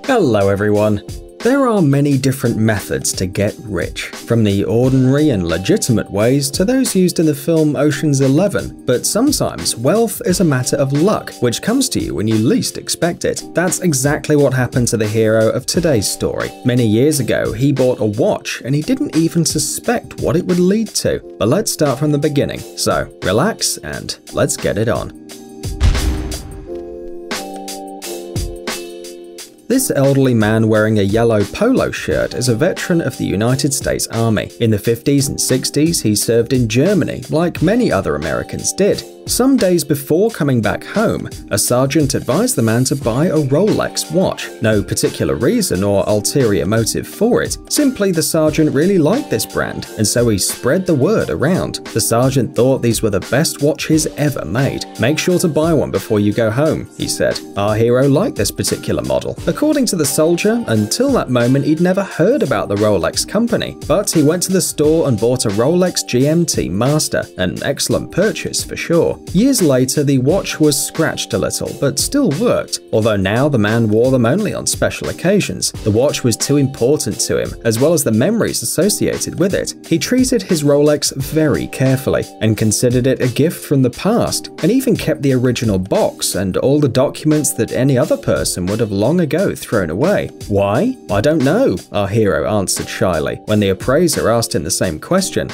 Hello everyone. There are many different methods to get rich, from the ordinary and legitimate ways to those used in the film Ocean's 11, but sometimes wealth is a matter of luck, which comes to you when you least expect it. That's exactly what happened to the hero of today's story. Many years ago, he bought a watch and he didn't even suspect what it would lead to. But let's start from the beginning. So, relax and let's get it on. This elderly man wearing a yellow polo shirt is a veteran of the United States Army. In the 50s and 60s, he served in Germany, like many other Americans did. Some days before coming back home, a sergeant advised the man to buy a Rolex watch. No particular reason or ulterior motive for it, simply the sergeant really liked this brand, and so he spread the word around. The sergeant thought these were the best watches ever made. "Make sure to buy one before you go home," he said. Our hero liked this particular model. According to the soldier, until that moment he'd never heard about the Rolex company, but he went to the store and bought a Rolex GMT Master, an excellent purchase for sure. Years later, the watch was scratched a little, but still worked, although now the man wore them only on special occasions. The watch was too important to him, as well as the memories associated with it. He treated his Rolex very carefully, and considered it a gift from the past, and even kept the original box and all the documents that any other person would have long ago thrown away. Why? I don't know, our hero answered shyly, when the appraiser asked him the same question.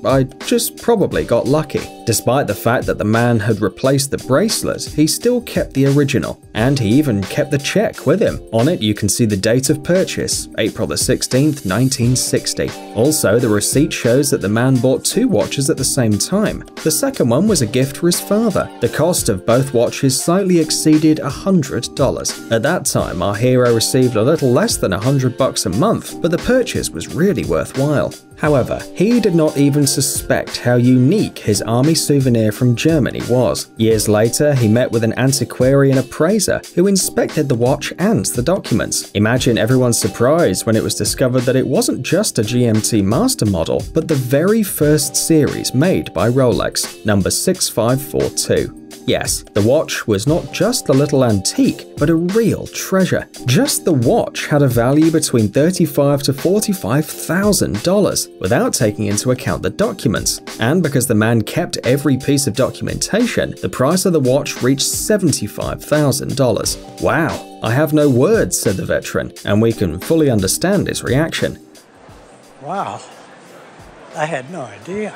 I just probably got lucky. Despite the fact that the man had replaced the bracelet, he still kept the original, and he even kept the check with him. On it you can see the date of purchase, April the 16th, 1960. Also, the receipt shows that the man bought two watches at the same time. The second one was a gift for his father. The cost of both watches slightly exceeded $100. At that time, our hero received a little less than $100 a month, but the purchase was really worthwhile. However, he did not even suspect how unique his army souvenir from Germany was. Years later, he met with an antiquarian appraiser who inspected the watch and the documents. Imagine everyone's surprise when it was discovered that it wasn't just a GMT Master model, but the very first series made by Rolex, number 6542. Yes, the watch was not just a little antique, but a real treasure. Just the watch had a value between $35,000 to $45,000, without taking into account the documents. And because the man kept every piece of documentation, the price of the watch reached $75,000. Wow, I have no words, said the veteran, and we can fully understand his reaction. Wow, I had no idea.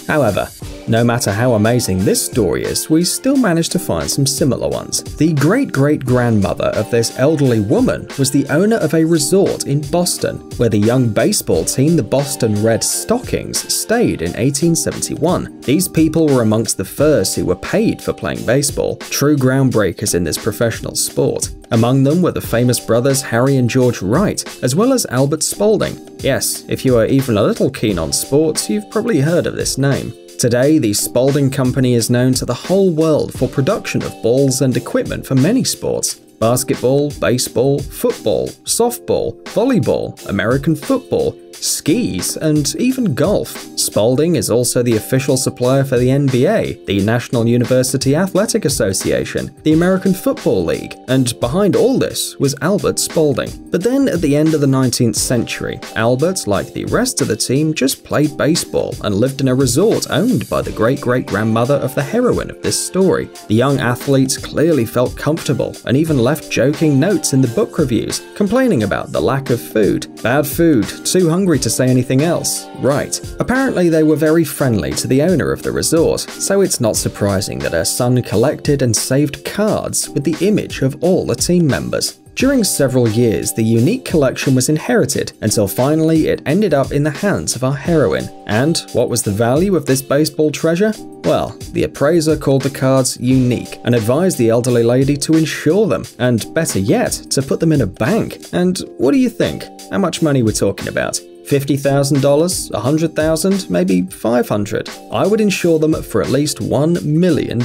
However, no matter how amazing this story is, we still managed to find some similar ones. The great-great-grandmother of this elderly woman was the owner of a resort in Boston, where the young baseball team, the Boston Red Stockings, stayed in 1871. These people were amongst the first who were paid for playing baseball, true groundbreakers in this professional sport. Among them were the famous brothers Harry and George Wright, as well as Albert Spalding. Yes, if you are even a little keen on sports, you've probably heard of this name. Today, the Spalding Company is known to the whole world for production of balls and equipment for many sports. Basketball, baseball, football, softball, volleyball, American football, skis, and even golf. Spalding is also the official supplier for the NBA, the National University Athletic Association, the American Football League, and behind all this was Albert Spalding. But then at the end of the 19th century, Albert, like the rest of the team, just played baseball and lived in a resort owned by the great-great-grandmother of the heroine of this story. The young athletes clearly felt comfortable and even left joking notes in the book reviews, complaining about the lack of food. Bad food, too hungry to say anything else. Right. Apparently they were very friendly to the owner of the resort, so it's not surprising that her son collected and saved cards with the image of all the team members. During several years, the unique collection was inherited until finally it ended up in the hands of our heroine. And what was the value of this baseball treasure? Well, the appraiser called the cards unique and advised the elderly lady to insure them, and better yet, to put them in a bank. And what do you think? How much money we're talking about? $50,000, $100,000, maybe $500. I would insure them for at least $1 million.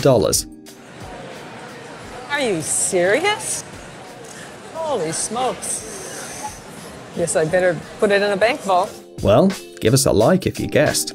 Are you serious? Holy smokes. Guess I better put it in a bank vault. Well, give us a like if you guessed.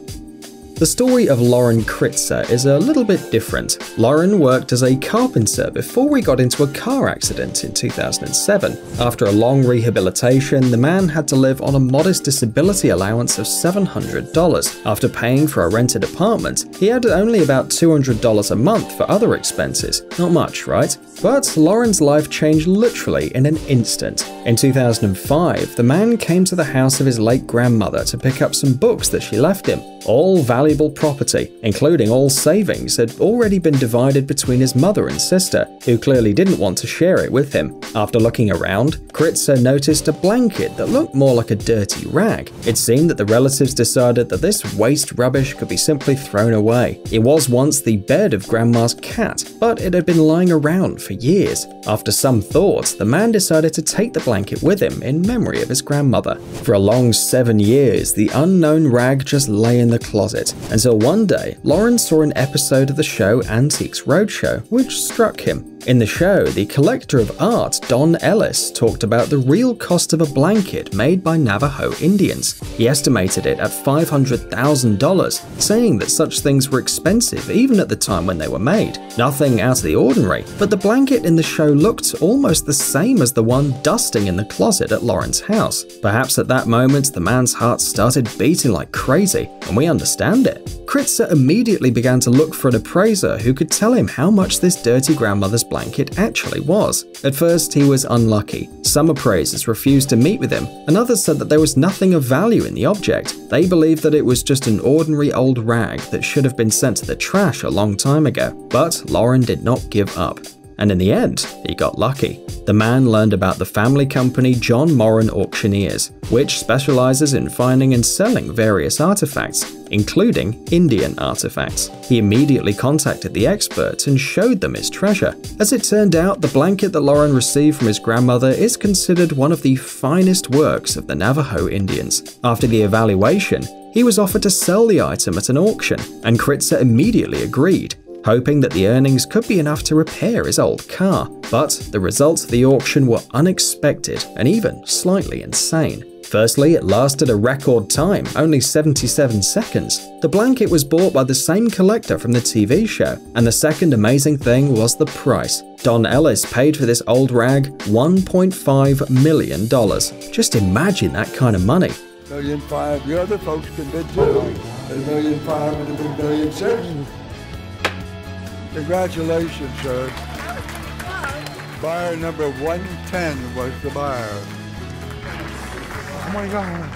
The story of Loren Kritzer is a little bit different. Loren worked as a carpenter before he got into a car accident in 2007. After a long rehabilitation, the man had to live on a modest disability allowance of $700. After paying for a rented apartment, he had only about $200 a month for other expenses. Not much, right? But Loren's life changed literally in an instant. In 2005, the man came to the house of his late grandmother to pick up some books that she left him. All valuable property, including all savings, had already been divided between his mother and sister, who clearly didn't want to share it with him. After looking around, Kritzer noticed a blanket that looked more like a dirty rag. It seemed that the relatives decided that this waste rubbish could be simply thrown away. It was once the bed of Grandma's cat, but it had been lying around for years. After some thought, the man decided to take the blanket with him in memory of his grandmother. For a long 7 years, the unknown rag just lay in the closet, until one day, Loren saw an episode of the show Antiques Roadshow, which struck him. In the show, the collector of art, Don Ellis, talked about the real cost of a blanket made by Navajo Indians. He estimated it at $500,000, saying that such things were expensive even at the time when they were made. Nothing out of the ordinary, but the blanket in the show looked almost the same as the one dusting in the closet at Loren's house. Perhaps at that moment, the man's heart started beating like crazy, and we understand it. Kritzer immediately began to look for an appraiser who could tell him how much this dirty grandmother's blanket actually was. At first, he was unlucky. Some appraisers refused to meet with him, and others said that there was nothing of value in the object. They believed that it was just an ordinary old rag that should have been sent to the trash a long time ago. But Loren did not give up. And in the end, he got lucky. The man learned about the family company John Moran Auctioneers, which specializes in finding and selling various artifacts, including Indian artifacts. He immediately contacted the experts and showed them his treasure. As it turned out, the blanket that Loren received from his grandmother is considered one of the finest works of the Navajo Indians. After the evaluation, he was offered to sell the item at an auction, and Kritzer immediately agreed, hoping that the earnings could be enough to repair his old car. But the results of the auction were unexpected and even slightly insane. Firstly, it lasted a record time, only 77 seconds. The blanket was bought by the same collector from the TV show, and the second amazing thing was the price. Don Ellis paid for this old rag $1.5 million. Just imagine that kind of money. $1.5 million, the other folks can bid too. $1.5 million and $1.6 million. Congratulations, sir. Buyer number 110 was the buyer. Oh my God.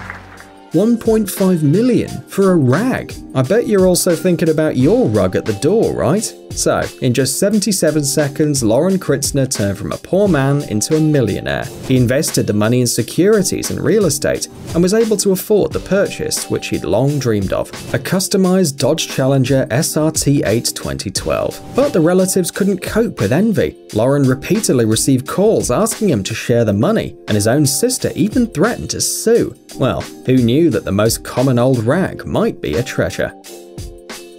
$1.5 million for a rag. I bet you're also thinking about your rug at the door, right? So, in just 77 seconds, Loren Kritzer turned from a poor man into a millionaire. He invested the money in securities and real estate, and was able to afford the purchase which he'd long dreamed of, a customized Dodge Challenger SRT8 2012. But the relatives couldn't cope with envy. Loren repeatedly received calls asking him to share the money, and his own sister even threatened to sue. Well, who knew that the most common old rag might be a treasure?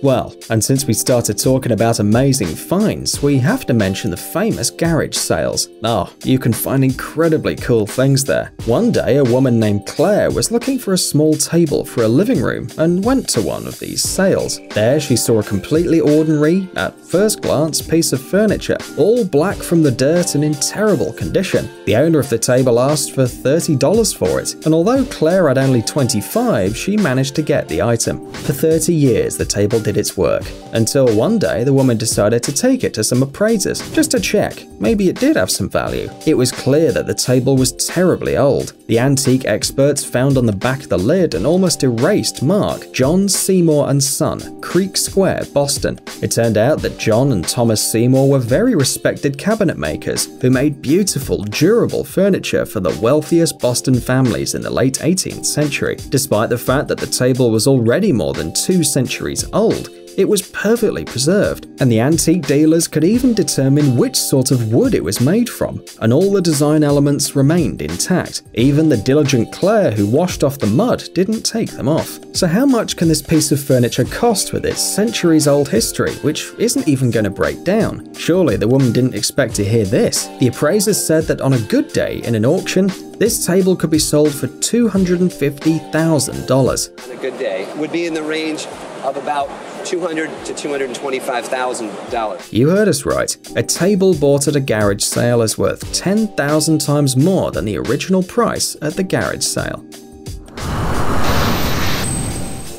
Well, and since we started talking about amazing finds, we have to mention the famous garage sales. Oh, you can find incredibly cool things there. One day, a woman named Claire was looking for a small table for a living room and went to one of these sales. There, she saw a completely ordinary, at first glance, piece of furniture, all black from the dirt and in terrible condition. The owner of the table asked for $30 for it, and although Claire had only 25, she managed to get the item. For 30 years, the table did its work, until one day the woman decided to take it to some appraisers just to check. Maybe it did have some value. It was clear that the table was terribly old. The antique experts found on the back of the lid an almost erased mark, John Seymour and Son, Creek Square, Boston. It turned out that John and Thomas Seymour were very respected cabinet makers who made beautiful, durable furniture for the wealthiest Boston families in the late 18th century. Despite the fact that the table was already more than 2 centuries old, it was perfectly preserved, and the antique dealers could even determine which sort of wood it was made from, and all the design elements remained intact. Even the diligent Claire who washed off the mud didn't take them off. So how much can this piece of furniture cost with its centuries-old history, which isn't even going to break down? Surely the woman didn't expect to hear this. The appraisers said that on a good day in an auction, this table could be sold for $250,000. On a good day would be in the range of about $200,000 to $225,000. You heard us right. A table bought at a garage sale is worth 10,000 times more than the original price at the garage sale.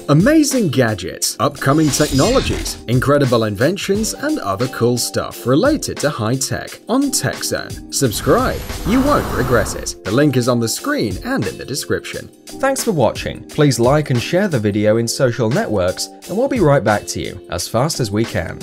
Amazing gadgets, upcoming technologies, incredible inventions, and other cool stuff related to high tech on TechZone. Subscribe, you won't regret it. The link is on the screen and in the description. Thanks for watching. Please like and share the video in social networks, and we'll be right back to you as fast as we can.